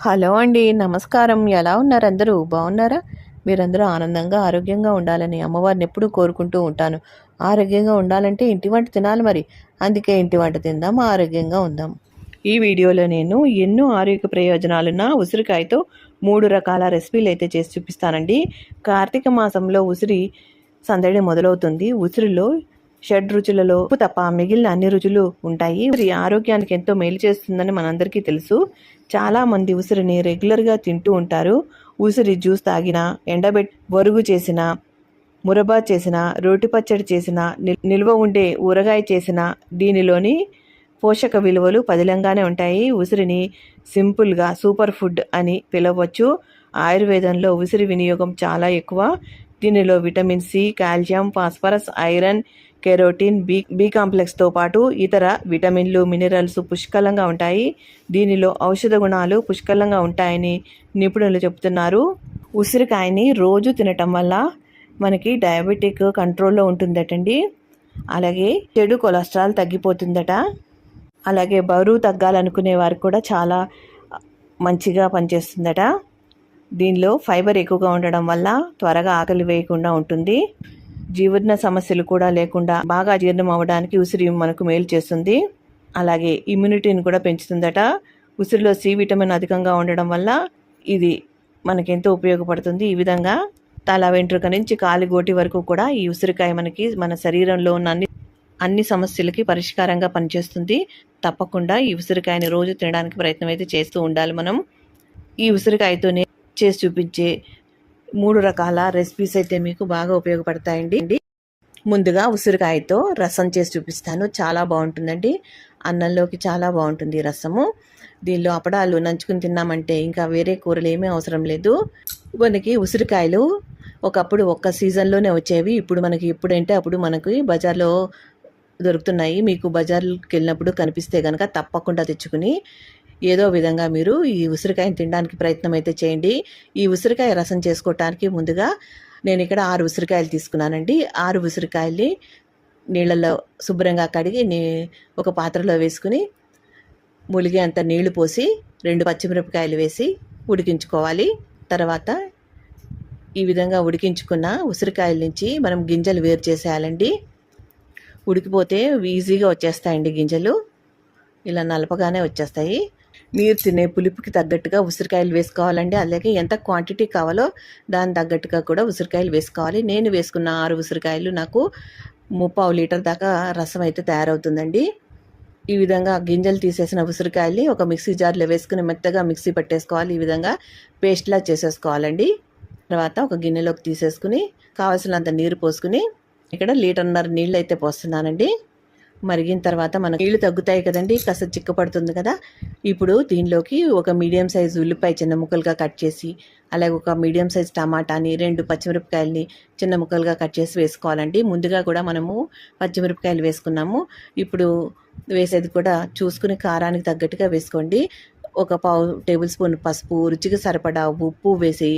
Hello అండి. నమస్కారం. ఎలా ఉన్నారు అందరూ? బాగున్నారా? మీరందరూ ఆనందంగా, ఆరోగ్యంగా ఉండాలని అమ్మవారిని ఎప్పుడూ కోరుకుంటూ ఉంటాను. ఆరోగ్యంగా ఉండాలంటే ఇంటి వంట తినాలి మరి. అందుకే ఇంటి వంట తిందాం, ఆరోగ్యంగా ఉందాం. ఈ వీడియోలో నేను ఎన్నో ఆరోగ్య ప్రయోజనాలున్న ఉసిరికాయతో 3 రకాల రెసిపీలు అయితే చేసి చూపిస్తానండి. కార్తీక మాసంలో ఉసిరి సందడి మొదలవుతుంది. ఉసిరిలో షడ్రుచులలో ఉప్పు తప్ప మిగిలిన అన్ని రుచులు ఉంటాయి. ఉసిరి ఆరోగ్యానికి ఎంతో మేలు చేస్తుందని మనందరికీ తెలుసు. చాలా మంది ఉసిరిని రెగ్యులర్గా తింటూ ఉంటారు. ఉసిరి జ్యూస్ తాగినా, వరుగు చేసిన, మురబా చేసిన, రోటి పచ్చడి చేసిన, నిల్వ ఉండే ఊరగాయ చేసిన దీనిలోని పోషక విలువలు పదిలంగానే ఉంటాయి. ఉసిరిని సింపుల్గా సూపర్ ఫుడ్ అని పిలవచ్చు. ఆయుర్వేదంలో ఉసిరి వినియోగం చాలా ఎక్కువ. దీనిలో vitamin C, calcium, phosphorus, iron, carotene, B కాంప్లెక్స్తో పాటు ఇతర విటమిన్లు, మినరల్స్ పుష్కలంగా ఉంటాయి. దీనిలో ఔషధ గుణాలు పుష్కలంగా ఉంటాయని నిపుణులు చెబుతున్నారు. ఉసిరికాయని రోజు తినటం వల్ల మనకి డయాబెటిక్ కంట్రోల్లో ఉంటుందటండి. అలాగే చెడు కొలెస్ట్రాల్ తగ్గిపోతుందట. అలాగే బరువు తగ్గాలనుకునే వారికి కూడా చాలా మంచిగా పనిచేస్తుందట. దీనిలో ఫైబర్ ఎక్కువగా ఉండడం వల్ల త్వరగా ఆకలి వేయకుండా ఉంటుంది. జీవన సమస్యలు కూడా లేకుండా బాగా జీర్ణం అవ్వడానికి ఉసిరి మనకు మేలు చేస్తుంది. అలాగే ఇమ్యూనిటీని కూడా పెంచుతుందట. ఉసిరిలో సి విటమిన్ అధికంగా ఉండడం వల్ల ఇది మనకెంతో ఉపయోగపడుతుంది. ఈ విధంగా తల వెంట్రుక నుంచి కాలిగోటి వరకు కూడా ఈ ఉసిరికాయ మనకి మన శరీరంలో ఉన్న అన్ని సమస్యలకి పరిష్కారంగా పనిచేస్తుంది. తప్పకుండా ఈ ఉసిరికాయని రోజు తినడానికి ప్రయత్నం అయితే చేస్తూ ఉండాలి మనం. ఈ ఉసిరికాయతోనే చేసి చూపించే 3 రకాల రెసిపీస్ అయితే మీకు బాగా ఉపయోగపడతాయండి. ముందుగా ఉసిరికాయతో రసం చేసి చూపిస్తాను. చాలా బాగుంటుందండి. అన్నంలోకి చాలా బాగుంటుంది ఈ రసము. దీనిలో అప్పడాలు నంచుకుని తిన్నామంటే ఇంకా వేరే కూరలు ఏమీ అవసరం లేదు. మనకి ఉసిరికాయలు ఒకప్పుడు ఒక్క సీజన్లోనే వచ్చేవి. ఇప్పుడు మనకి ఎప్పుడంటే అప్పుడు మనకి బజార్లో దొరుకుతున్నాయి. మీకు బజార్కి వెళ్ళినప్పుడు కనిపిస్తే కనుక తప్పకుండా తెచ్చుకుని ఏదో విధంగా మీరు ఈ ఉసిరికాయని తినడానికి ప్రయత్నం అయితే చేయండి. ఈ ఉసిరికాయ రసం చేసుకోవటానికి ముందుగా నేను ఇక్కడ 6 ఉసిరికాయలు తీసుకున్నానండి. 6 ఉసిరికాయల్ని నీళ్ళల్లో శుభ్రంగా కడిగి ఒక పాత్రలో వేసుకుని ములిగే అంత నీళ్లు పోసి 2 పచ్చిమిరపకాయలు వేసి ఉడికించుకోవాలి. తర్వాత ఈ విధంగా ఉడికించుకున్న ఉసిరికాయల నుంచి మనం గింజలు వేరు చేసేయాలండి. ఉడికిపోతే ఈజీగా వచ్చేస్తాయండి గింజలు. ఇలా నలపగానే వచ్చేస్తాయి. మీరు తినే పులుపుకి తగ్గట్టుగా ఉసిరికాయలు వేసుకోవాలండి. అలాగే ఎంత క్వాంటిటీ కావాలో దాని తగ్గట్టుగా కూడా ఉసిరికాయలు వేసుకోవాలి. నేను వేసుకున్న 6 ఉసిరికాయలు నాకు 3/4 లీటర్ దాకా రసం అయితే తయారవుతుందండి. ఈ విధంగా గింజలు తీసేసిన ఉసిరికాయల్ని ఒక మిక్సీ జార్లో వేసుకుని మెత్తగా మిక్సీ పట్టేసుకోవాలి. ఈ విధంగా పేస్ట్లా చేసేసుకోవాలండి. తర్వాత ఒక గిన్నెలోకి తీసేసుకుని కావాల్సినంత నీరు పోసుకుని ఇక్కడ 1.5 లీటర్ నీళ్ళు అయితే పోస్తున్నానండి. మరిగిన తర్వాత మనకు నీళ్లు తగ్గుతాయి కదండి, కాస్త చిక్కపడుతుంది కదా. ఇప్పుడు దీనిలోకి ఒక మీడియం సైజు ఉల్లిపాయ చిన్న ముక్కలుగా కట్ చేసి, అలాగే ఒక మీడియం సైజ్ టమాటాని, 2 పచ్చిమిరపకాయలని చిన్న ముక్కలుగా కట్ చేసి వేసుకోవాలండి. ముందుగా కూడా మనము పచ్చిమిరపకాయలు వేసుకున్నాము. ఇప్పుడు వేసేది కూడా చూసుకుని కారానికి తగ్గట్టుగా వేసుకోండి. ఒక 1/2 టేబుల్ స్పూన్ పసుపు, రుచికి సరిపడా ఉప్పు వేసి,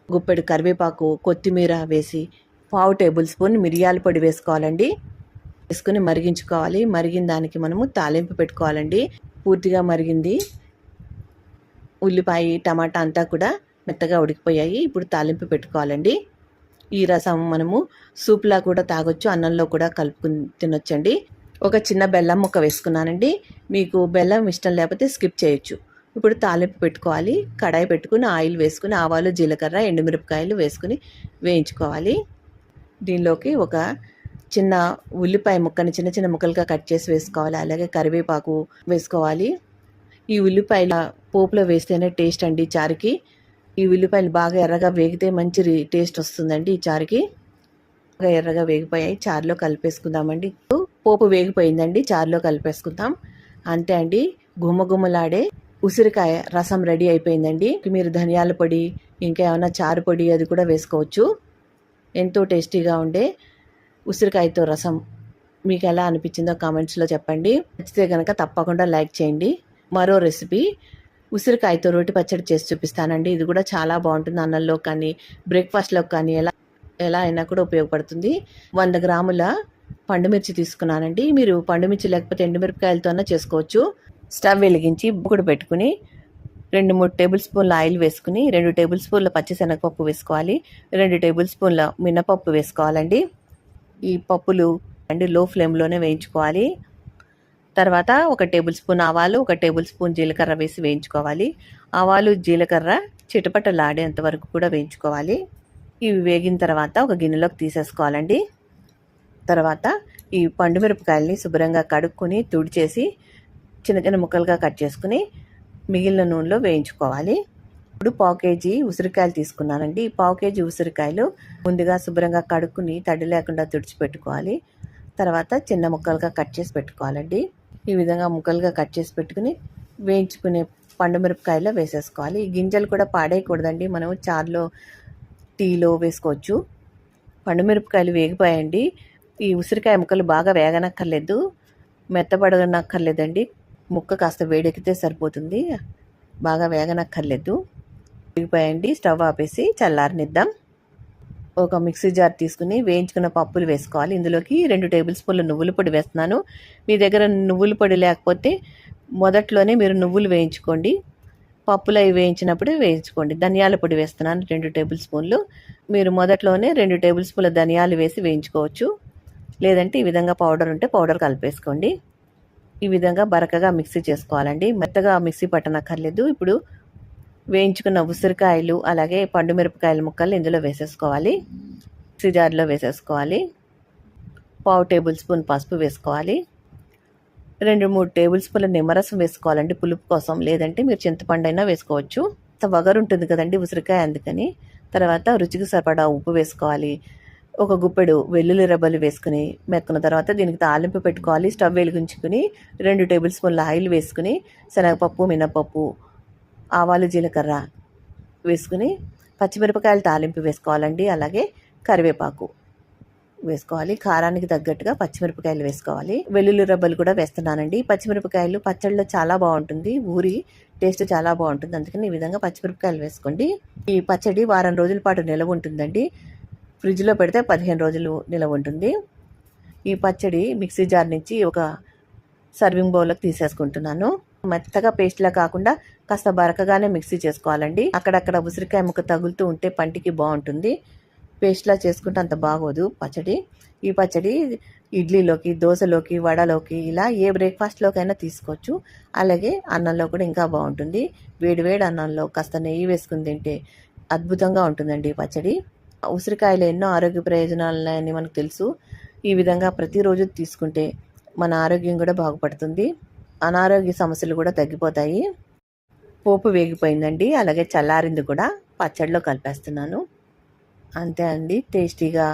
గుప్పెడు కరివేపాకు, కొత్తిమీర వేసి, 1/2 టేబుల్ స్పూన్ మిరియాల పొడి వేసుకోవాలండి. వేసుకుని మరిగించుకోవాలి. మరిగిన దానికి మనము తాలింపు పెట్టుకోవాలండి. పూర్తిగా మరిగింది. ఉల్లిపాయ, టమాటా అంతా కూడా మెత్తగా ఉడికిపోయాయి. ఇప్పుడు తాలింపు పెట్టుకోవాలండి. ఈ రసం మనము సూప్లా కూడా తాగొచ్చు, అన్నంలో కూడా కలుపుకుని తినొచ్చండి. ఒక చిన్న బెల్లం ముక్క వేసుకున్నానండి. మీకు బెల్లం ఇష్టం లేకపోతే స్కిప్ చేయొచ్చు. ఇప్పుడు తాలింపు పెట్టుకోవాలి. కడాయి పెట్టుకుని ఆయిల్ వేసుకుని ఆవాలు, జీలకర్ర, ఎండుమిరపకాయలు వేసుకుని వేయించుకోవాలి. దీనిలోకి ఒక చిన్న ఉల్లిపాయ ముక్కని చిన్న చిన్న ముక్కలుగా కట్ చేసి వేసుకోవాలి. అలాగే కరివేపాకు వేసుకోవాలి. ఈ ఉల్లిపాయల పోపులో వేస్తేనే టేస్ట్ అండి చారుకి. ఈ ఉల్లిపాయలు బాగా ఎర్రగా వేగితే మంచి టేస్ట్ వస్తుందండి ఈ చారుకి. బాగా ఎర్రగా వేగిపోయాయి. చారులో కలిపేసుకుందామండి. పోపు వేగిపోయిందండి, చారులో కలిపేసుకుందాం. అంతే అండి, గుమ్మగుమ్మలాడే ఉసిరికాయ రసం రెడీ అయిపోయిందండి. మీరు ధనియాల పొడి, ఇంకా ఏమైనా చారు పొడి అది కూడా వేసుకోవచ్చు. ఎంతో టేస్టీగా ఉండే ఉసిరికాయతో రసం మీకు ఎలా అనిపించిందో కామెంట్స్లో చెప్పండి. నచ్చితే కనుక తప్పకుండా లైక్ చేయండి. మరో రెసిపీ ఉసిరికాయతో రోటి పచ్చడి చేసి చూపిస్తానండి. ఇది కూడా చాలా బాగుంటుంది. అన్నంలో కానీ బ్రేక్ఫాస్ట్లో కానీ ఎలా అయినా కూడా ఉపయోగపడుతుంది. 100 గ్రాముల పండుమిర్చి తీసుకున్నానండి. మీరు పండుమిర్చి లేకపోతే ఎండుమిరపకాయలతోనే చేసుకోవచ్చు. స్టవ్ వెలిగించి బుకుడు పెట్టుకుని 2, 3 టేబుల్ స్పూన్ల ఆయిల్ వేసుకుని 2 టేబుల్ స్పూన్ల పచ్చిశనగపప్పు వేసుకోవాలి. 2 టేబుల్ స్పూన్ల మినపప్పు వేసుకోవాలండి. ఈ పప్పులు లో ఫ్లేమ్లోనే వేయించుకోవాలి. తర్వాత 1 టేబుల్ స్పూన్ ఆవాలు, 1 టేబుల్ స్పూన్ జీలకర్ర వేసి వేయించుకోవాలి. ఆవాలు, జీలకర్ర చిటపటలాడేంత వరకు కూడా వేయించుకోవాలి. ఇవి వేగిన తర్వాత ఒక గిన్నెలోకి తీసేసుకోవాలండి. తర్వాత ఈ పండు మిరపకాయల్ని శుభ్రంగా కడుక్కొని తుడిచేసి చిన్న చిన్న ముక్కలుగా కట్ చేసుకుని మిగిలిన నూనెలో వేయించుకోవాలి. ఇప్పుడు 1/2 కేజీ ఉసిరికాయలు తీసుకున్నానండి. 1/2 కేజీ ఉసిరికాయలు ముందుగా శుభ్రంగా కడుక్కుని తడి లేకుండా తుడిచిపెట్టుకోవాలి. తర్వాత చిన్న ముక్కలుగా కట్ చేసి పెట్టుకోవాలండి. ఈ విధంగా ముక్కలుగా కట్ చేసి పెట్టుకుని వేయించుకునే పండు మిరపకాయలో వేసేసుకోవాలి. ఈ గింజలు కూడా పాడేయకూడదండి. మనం చారులో, టీలో వేసుకోవచ్చు. పండు మిరపకాయలు వేగిపోయాయండి. ఈ ఉసిరికాయ ముక్కలు బాగా వేగనక్కర్లేదు, మెత్తబడనక్కర్లేదండి. ముక్క కాస్త వేడెక్కితే సరిపోతుంది, బాగా వేగనక్కర్లేదు. వేగిపోయాయండి. స్టవ్ ఆపేసి చల్లారనిద్దాం. ఒక మిక్సీ జార్ తీసుకుని వేయించుకున్న పప్పులు వేసుకోవాలి. ఇందులోకి 2 టేబుల్ స్పూన్ల నువ్వుల పొడి వేస్తున్నాను. మీ దగ్గర నువ్వుల పొడి లేకపోతే మొదట్లోనే మీరు నువ్వులు వేయించుకోండి. పప్పులు అవి వేయించినప్పుడు వేయించుకోండి. ధనియాల పొడి వేస్తున్నాను 2 టేబుల్ స్పూన్లు. మీరు మొదట్లోనే 2 టేబుల్ స్పూన్ల ధనియాలు వేసి వేయించుకోవచ్చు. లేదంటే ఈ విధంగా పౌడర్ ఉంటే పౌడర్ కలిపేసుకోండి. ఈ విధంగా బరకగా మిక్సీ చేసుకోవాలండి. మెత్తగా మిక్సీ పట్టనక్కర్లేదు. ఇప్పుడు వేయించుకున్న ఉసిరికాయలు అలాగే పండు మిరపకాయల ముక్కలు ఇందులో వేసేసుకోవాలి. మిక్సీ జార్లో వేసేసుకోవాలి. 1/2 టేబుల్ స్పూన్ పసుపు వేసుకోవాలి. 2, 3 టేబుల్ స్పూన్ల నిమ్మరసం వేసుకోవాలండి పులుపు కోసం. లేదంటే మీరు చింతపండు అయినా వేసుకోవచ్చు. వగరు ఉంటుంది కదండి ఉసిరికాయ, అందుకని. తర్వాత రుచికి సరిపడా ఉప్పు వేసుకోవాలి. ఒక గుప్పెడు వెల్లుల్లి రెబ్బలు వేసుకుని మెక్కున్న తర్వాత దీనికి తాలింపు పెట్టుకోవాలి. స్టవ్ వెలిగించుకుని 2 టేబుల్ స్పూన్ల ఆయిల్ వేసుకుని శనగపప్పు, మినపప్పు, ఆవాలు, జీలకర్ర వేసుకుని పచ్చిమిరపకాయలు తాలింపు వేసుకోవాలండి. అలాగే కరివేపాకు వేసుకోవాలి. కారానికి తగ్గట్టుగా పచ్చిమిరపకాయలు వేసుకోవాలి. వెల్లుల్లి రెబ్బలు కూడా వేస్తున్నానండి. పచ్చిమిరపకాయలు పచ్చళ్ళలో చాలా బాగుంటుంది, ఊరి టేస్ట్ చాలా బాగుంటుంది. అందుకని ఈ విధంగా పచ్చిమిరపకాయలు వేసుకోండి. ఈ పచ్చడి వారం రోజుల పాటు నిలవ ఉంటుందండి. ఫ్రిడ్జ్లో పెడితే 15 రోజులు నిలవ ఉంటుంది. ఈ పచ్చడి మిక్సీ జార్ నుంచి ఒక సర్వింగ్ బౌల్లోకి తీసేసుకుంటున్నాను. మెత్తగా పేస్ట్లా కాకుండా కాస్త బరకగానే మిక్సీ చేసుకోవాలండి. అక్కడక్కడ ఉసిరికాయ ముక్క తగులుతూ ఉంటే పంటికి బాగుంటుంది. పేస్ట్లా చేసుకుంటే అంత బాగోదు పచ్చడి. ఈ పచ్చడి ఇడ్లీలోకి, దోశలోకి, వడలోకి, ఇలా ఏ బ్రేక్ఫాస్ట్లోకైనా తీసుకోవచ్చు. అలాగే అన్నంలో కూడా ఇంకా బాగుంటుంది. వేడివేడి అన్నంలో కాస్త నెయ్యి వేసుకుని తింటే అద్భుతంగా ఉంటుందండి ఈ పచ్చడి. ఉసిరికాయలు ఎన్నో ఆరోగ్య ప్రయోజనాలు ఉన్నాయని మనకు తెలుసు. ఈ విధంగా ప్రతిరోజు తీసుకుంటే మన ఆరోగ్యం కూడా బాగుపడుతుంది. అనారోగ్య సమస్యలు కూడా తగ్గిపోతాయి. పోపు వేగిపోయిందండి, అలాగే చల్లారింది కూడా. పచ్చడిలో కలిపేస్తున్నాను. అంతే అండి, టేస్టీగా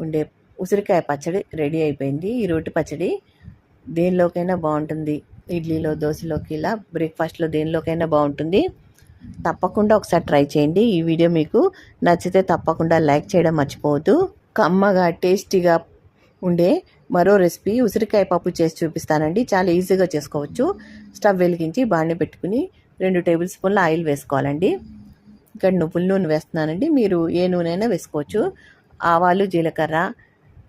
ఉండే ఉసిరికాయ పచ్చడి రెడీ అయిపోయింది. ఈ రోటి పచ్చడి దేనిలోకైనా బాగుంటుంది. ఇడ్లీలో, దోశలోకి, ఇలా బ్రేక్ఫాస్ట్లో దేనిలోకైనా బాగుంటుంది. తప్పకుండా ఒకసారి ట్రై చేయండి. ఈ వీడియో మీకు నచ్చితే తప్పకుండా లైక్ చేయడం మర్చిపోవద్దు. కమ్మగా టేస్టీగా ఉండే మరో రెసిపీ ఉసిరికాయ పప్పు చేసి చూపిస్తానండి. చాలా ఈజీగా చేసుకోవచ్చు. స్టవ్ వెలిగించి బాండి పెట్టుకుని 2 టేబుల్ స్పూన్ల ఆయిల్ వేసుకోవాలండి. ఇక్కడ నువ్వుల నూనె వేస్తున్నానండి. మీరు ఏ నూనె అయినా వేసుకోవచ్చు. ఆవాలు, జీలకర్ర,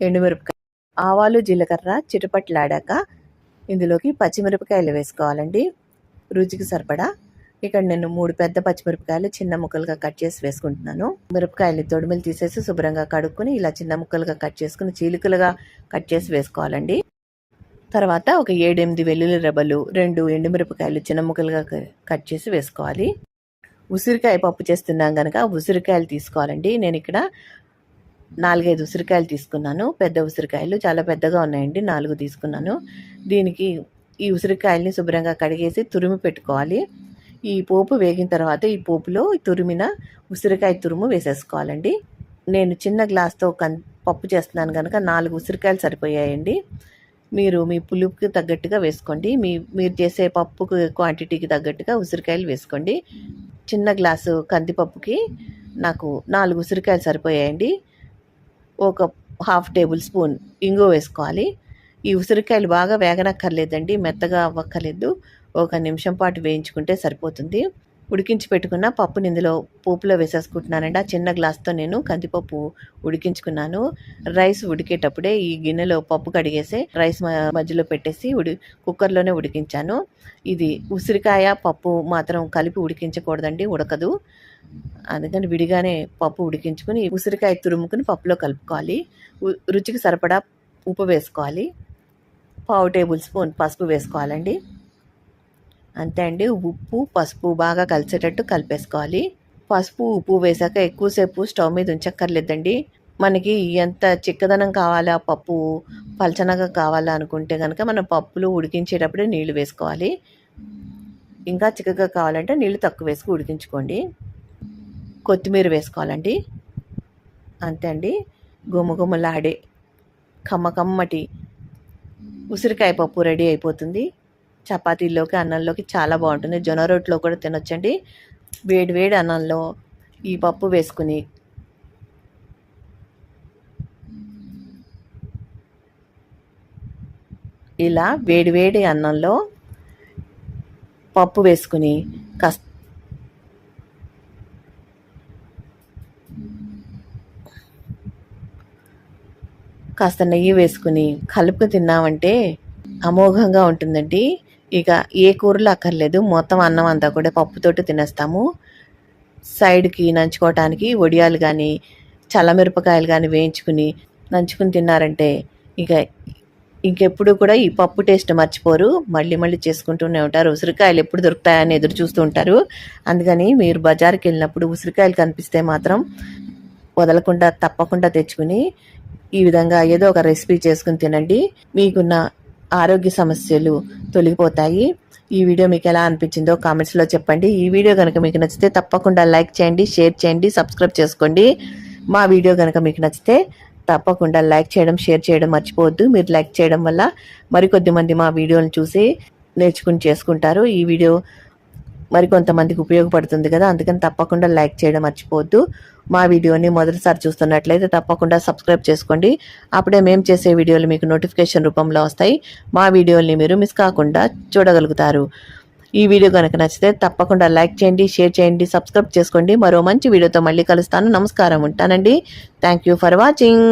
ఎండుమిరపకాయ. ఆవాలు, జీలకర్ర చిటపట్లాడాక ఇందులోకి పచ్చిమిరపకాయలు వేసుకోవాలండి, రుచికి సరిపడా. ఇక్కడ నేను 3 పెద్ద పచ్చిమిరపకాయలు చిన్న ముక్కలుగా కట్ చేసి వేసుకుంటున్నాను. మిరపకాయలు తొడిమిలు తీసేసి శుభ్రంగా కడుక్కొని ఇలా చిన్న ముక్కలుగా కట్ చేసుకుని చీలికలుగా కట్ చేసి వేసుకోవాలండి. తర్వాత ఒక 7-8 వెల్లుల్లి రెబ్బలు, 2 ఎండుమిరపకాయలు చిన్న ముక్కలుగా కట్ చేసి వేసుకోవాలి. ఉసిరికాయ పప్పు చేస్తున్నాం కనుక ఉసిరికాయలు తీసుకోవాలండి. నేను ఇక్కడ 4-5 ఉసిరికాయలు తీసుకున్నాను. పెద్ద ఉసిరికాయలు చాలా పెద్దగా ఉన్నాయండి, 4 తీసుకున్నాను. దీనికి ఈ ఉసిరికాయల్ని శుభ్రంగా కడిగేసి తురిమి పెట్టుకోవాలి. ఈ పోపు వేగిన తర్వాత ఈ పోపులో తురిమిన ఉసిరికాయ తురుము వేసేసుకోవాలండి. నేను చిన్న గ్లాస్తో పప్పు చేస్తున్నాను కనుక 4 ఉసిరికాయలు సరిపోయాయండి. మీరు మీ పులుపుకి తగ్గట్టుగా వేసుకోండి. మీరు చేసే పప్పు క్వాంటిటీకి తగ్గట్టుగా ఉసిరికాయలు వేసుకోండి. చిన్న గ్లాసు కందిపప్పుకి నాకు 4 ఉసిరికాయలు సరిపోయాయండి. ఒక 1/2 టేబుల్ స్పూన్ ఇంగువ వేసుకోవాలి. ఈ ఉసిరికాయలు బాగా వేగనక్కర్లేదండి, మెత్తగా అవ్వక్కర్లేదు. 1 నిమిషం పాటు వేయించుకుంటే సరిపోతుంది. ఉడికించి పెట్టుకున్న పప్పుని ఇందులో పోపులో వేసేసుకుంటున్నానండి. ఆ చిన్న గ్లాస్తో నేను కందిపప్పు ఉడికించుకున్నాను. రైస్ ఉడికేటప్పుడే ఈ గిన్నెలో పప్పు కడిగేసి రైస్ మధ్యలో పెట్టేసి కుక్కర్లోనే ఉడికించాను. ఇది ఉసిరికాయ పప్పు మాత్రం కలిపి ఉడికించకూడదండి, ఉడకదు. అందుకని విడిగానే పప్పు ఉడికించుకుని ఉసిరికాయ తురుముకుని పప్పులో కలుపుకోవాలి. రుచికి సరిపడా ఉప్పు వేసుకోవాలి. 1/2 టేబుల్ స్పూన్ పసుపు వేసుకోవాలండి. అంతే అండి. ఉప్పు పసుపు బాగా కలిసేటట్టు కలిపేసుకోవాలి. పసుపు ఉప్పు వేసాక ఎక్కువసేపు స్టవ్ మీద ఉంచక్కర్లేదండి. మనకి ఎంత చిక్కదనం కావాలా, పప్పు పలచనగా కావాలా అనుకుంటే కనుక మనం పప్పులు ఉడికించేటప్పుడే నీళ్లు వేసుకోవాలి. ఇంకా చిక్కగా కావాలంటే నీళ్లు తక్కువ వేసుకు ఉడికించుకోండి. కొత్తిమీర వేసుకోవాలండి. అంతే అండి. గుమగుమలాడే కమ్మటి ఉసిరికాయ పప్పు రెడీ అయిపోతుంది. చపాతీల్లోకి అన్నంలోకి చాలా బాగుంటుంది. జొన్న రొట్టెలో కూడా తినొచ్చండి. వేడి అన్నంలో ఈ పప్పు వేసుకుని ఇలా వేడి అన్నంలో పప్పు వేసుకుని కాస్త నెయ్యి వేసుకుని కలుపుకు తిన్నామంటే అమోఘంగా ఉంటుందండి. ఇక ఏ కూరలు అక్కర్లేదు, మొత్తం అన్నం అంతా కూడా పప్పుతోటి తినేస్తాము. సైడ్కి నంచుకోవటానికి వడియాలు కానీ చల్లమిరపకాయలు కానీ వేయించుకుని నంచుకుని తిన్నారంటే ఇంకెప్పుడు కూడా ఈ పప్పు టేస్ట్ మర్చిపోరు. మళ్ళీ చేసుకుంటూనే ఉంటారు. ఉసిరికాయలు ఎప్పుడు దొరుకుతాయని ఎదురు చూస్తూ ఉంటారు. అందుకని మీరు బజార్కి వెళ్ళినప్పుడు ఉసిరికాయలు కనిపిస్తే మాత్రం వదలకుండా తప్పకుండా తెచ్చుకుని ఈ విధంగా ఏదో ఒక రెసిపీ చేసుకుని తినండి. మీకున్న ఆరోగ్య సమస్యలు తొలగిపోతాయి. ఈ వీడియో మీకు ఎలా అనిపించిందో కామెంట్స్లో చెప్పండి. ఈ వీడియో కనుక మీకు నచ్చితే తప్పకుండా లైక్ చేయండి, షేర్ చేయండి, సబ్స్క్రైబ్ చేసుకోండి. మా వీడియో కనుక మీకు నచ్చితే తప్పకుండా లైక్ చేయడం, షేర్ చేయడం మర్చిపోవద్దు. మీరు లైక్ చేయడం వల్ల మరికొద్ది మంది మా వీడియోని చూసి నేర్చుకుని చేసుకుంటారు. ఈ వీడియో మరికొంతమందికి ఉపయోగపడుతుంది కదా, అందుకని తప్పకుండా లైక్ చేయడం మర్చిపోవద్దు. మా వీడియోని మొదటిసారి చూస్తున్నట్లయితే తప్పకుండా సబ్స్క్రైబ్ చేసుకోండి. అప్పుడే మేము చేసే వీడియోలు మీకు నోటిఫికేషన్ రూపంలో వస్తాయి. మా వీడియోల్ని మీరు మిస్ కాకుండా చూడగలుగుతారు. ఈ వీడియో కనుక నచ్చితే తప్పకుండా లైక్ చేయండి, షేర్ చేయండి, సబ్స్క్రైబ్ చేసుకోండి. మరో మంచి వీడియోతో మళ్ళీ కలుస్తాను. నమస్కారం, ఉంటానండి. Thank you for watching.